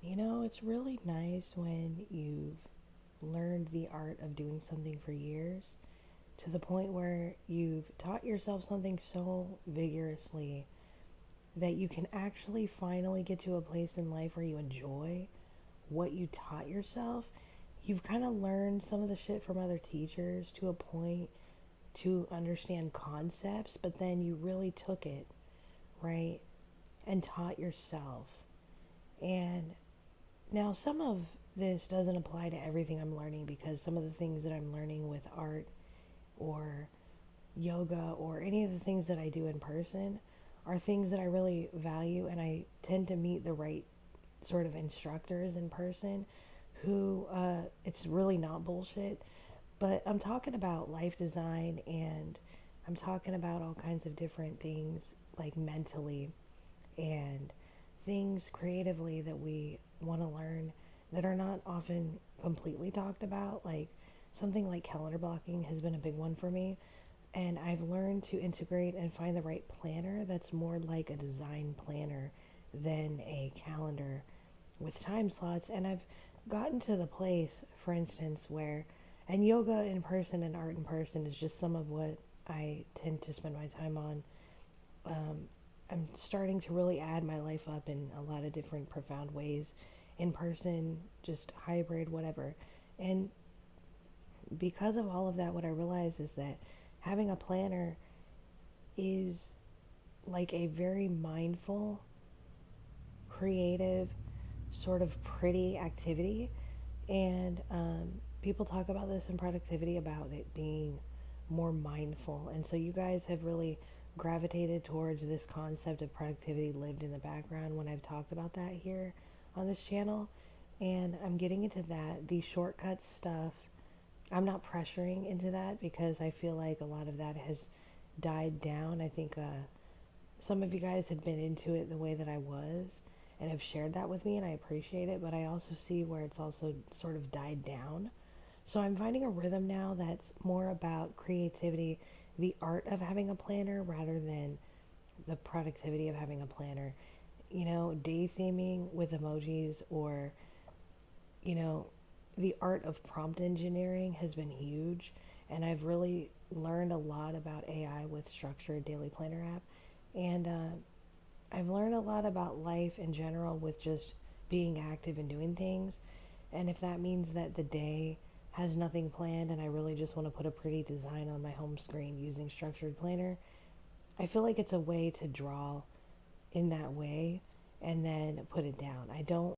It's really nice when you've learned the art of doing something for years to the point where you've taught yourself something so vigorously that you can actually finally get to a place in life where you enjoy what you taught yourself. You've kind of learned some of the shit from other teachers to a point to understand concepts, but then you really took it, right, and taught yourself. And now, some of this doesn't apply to everything I'm learning because some of the things that I'm learning with art or yoga or any of the things that I do in person are things that I really value, and I tend to meet the right sort of instructors in person who it's really not bullshit. But I'm talking about life design, and I'm talking about all kinds of different things like mentally and things creatively that we want to learn that are not often completely talked about. Like something like calendar blocking has been a big one for me. And I've learned to integrate and find the right planner that's more like a design planner than a calendar with time slots. And I've gotten to the place, for instance, where, and yoga in person and art in person is just some of what I tend to spend my time on. um, I'm starting to really add my life up in a lot of different profound ways, in person, just hybrid, whatever. And because of all of that, what I realize is that having a planner is like a very mindful, creative, sort of pretty activity. And people talk about this in productivity about it being more mindful. And so you guys have really gravitated towards this concept of productivity lived in the background when I've talked about that here on this channel. And I'm getting into that. The shortcut stuff, I'm not pressuring into that because I feel like a lot of that has died down. I think some of you guys had been into it the way that I was and have shared that with me, and I appreciate it, but I also see where it's also sort of died down. So I'm finding a rhythm now that's more about creativity, the art of having a planner rather than the productivity of having a planner. Day theming with emojis, or, you know, the art of prompt engineering has been huge. And I've really learned a lot about AI with Structured Daily Planner app. And I've learned a lot about life in general with just being active and doing things. And if that means that the day has nothing planned and I really just want to put a pretty design on my home screen using Structured Planner, I feel like it's a way to draw in that way and then put it down. I don't